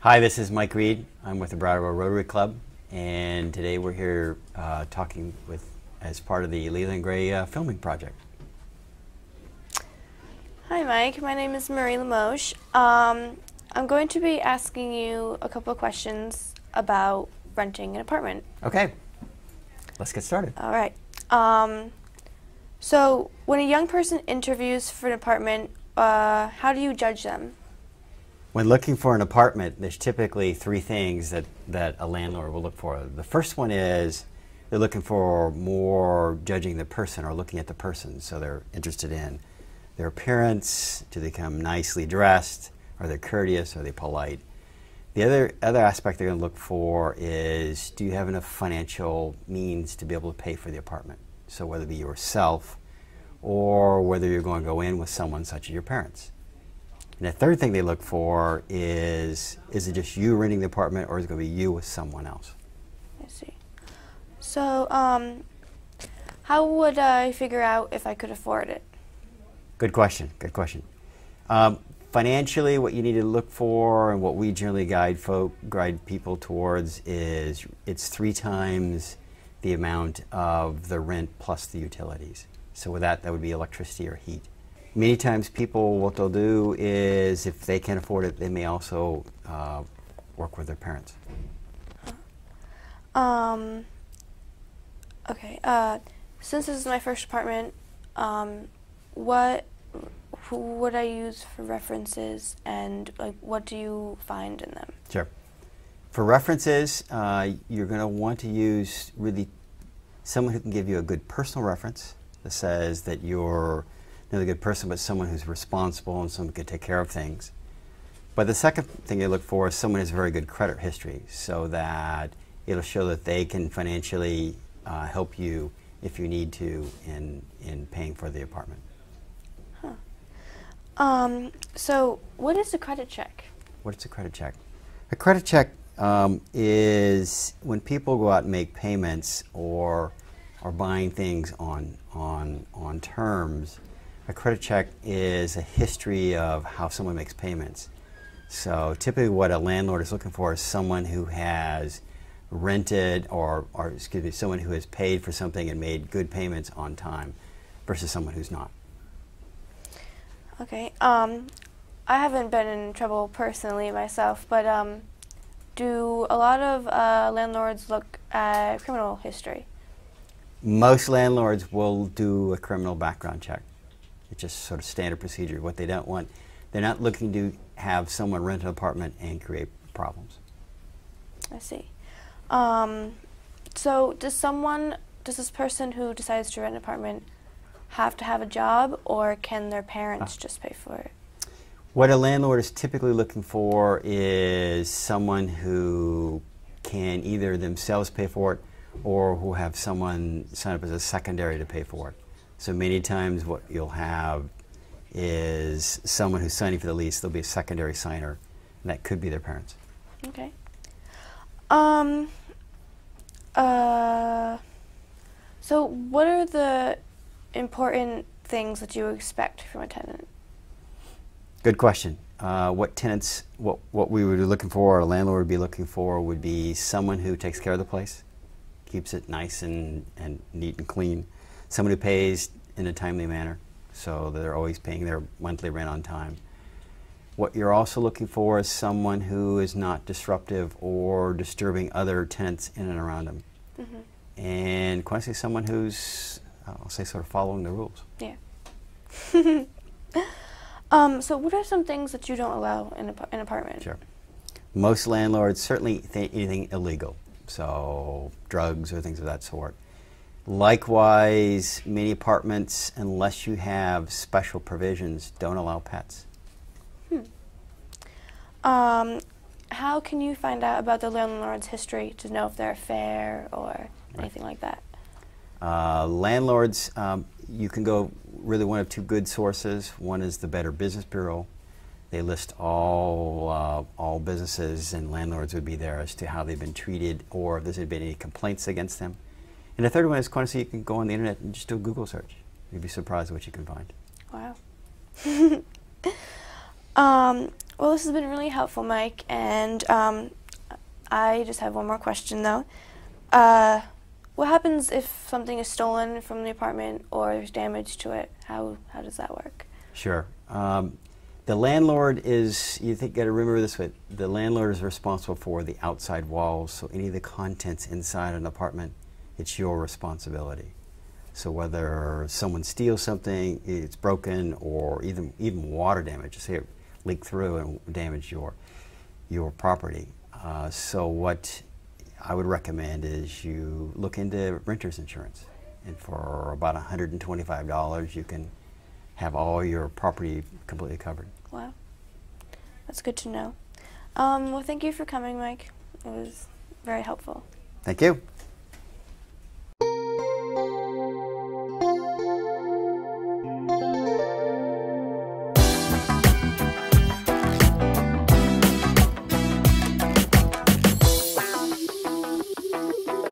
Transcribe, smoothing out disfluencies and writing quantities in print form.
Hi, this is Mike Reed. I'm with the Brattleboro Rotary Club, and today we're here talking as part of the Leland filming project. Hi Mike, my name is Marie Limoges. I'm going to be asking you a couple of questions about renting an apartment. Okay, let's get started. All right. So when a young person interviews for an apartment, how do you judge them? When looking for an apartment, there's typically three things that a landlord will look for. The first one is they're looking for more judging the person or looking at the person. So they're interested in their appearance, do they come nicely dressed, are they courteous, are they polite? The other aspect they're going to look for is, do you have enough financial means to be able to pay for the apartment? So whether it be yourself or whether you're going to go in with someone such as your parents. And the third thing they look for is it just you renting the apartment or is it going to be you with someone else? I see. So how would I figure out if I could afford it? Good question, good question. Financially, what you need to look for and what we generally guide people towards is it's 3 times the amount of the rent plus the utilities. So with that would be electricity or heat. Many times people, what they'll do is if they can't afford it, they may also work with their parents. Okay, since this is my first apartment, who would I use for references, and what do you find in them? Sure. For references, you're going to want to use really someone who can give you a good personal reference that says that you're not a good person, but someone who's responsible and someone who can take care of things. But the second thing you look for is someone who has very good credit history, so that it'll show that they can financially help you if you need to in paying for the apartment. So what is a credit check? What is a credit check? A credit check is when people go out and make payments or are buying things on terms. A credit check is a history of how someone makes payments. So typically what a landlord is looking for is someone who has rented or excuse me, someone who has paid for something and made good payments on time versus someone who's not. Okay, I haven't been in trouble personally myself, but do a lot of landlords look at criminal history? Most landlords will do a criminal background check. It's just sort of standard procedure. What they don't want, they're not looking to have someone rent an apartment and create problems. I see. So does this person who decides to rent an apartment have to have a job, or can their parents just pay for it? What a landlord is typically looking for is someone who can either themselves pay for it or who have someone sign up as a secondary to pay for it. So many times what you'll have is someone who's signing for the lease, there'll be a secondary signer, and that could be their parents. Okay. So what are the important things that you expect from a tenant? Good question. What tenants, what we would be looking for, or a landlord would be looking for, would be someone who takes care of the place, keeps it nice and neat and clean, someone who pays in a timely manner, so that they're always paying their monthly rent on time. What you're also looking for is someone who is not disruptive or disturbing other tenants in and around them. Mm-hmm. And quite honestly, someone who's, I'll say, sort of following the rules. Yeah. So what are some things that you don't allow in an apartment? Sure. Most landlords, certainly anything illegal, so drugs or things of that sort. Likewise, many apartments, unless you have special provisions, don't allow pets. How can you find out about the landlord's history to know if they're fair or anything like that? Landlords, you can go really one of two good sources. One is the Better Business Bureau. They list all businesses, and landlords would be there as to how they've been treated or if there's been any complaints against them. And the third one is, quite honestly, you can go on the internet and just do a Google search. You'd be surprised at what you can find. Wow. Well, this has been really helpful, Mike, and I just have one more question, though. What happens if something is stolen from the apartment or there's damage to it? How does that work? Sure. The landlord is, you got to remember this way, the landlord is responsible for the outside walls, so any of the contents inside an apartment, it's your responsibility. So whether someone steals something, it's broken, or even water damage, say it leaked through and damaged your property. So what I would recommend is you look into renter's insurance, and for about $125 you can have all your property completely covered. Wow, that's good to know. Well, thank you for coming, Mike. It was very helpful. Thank you.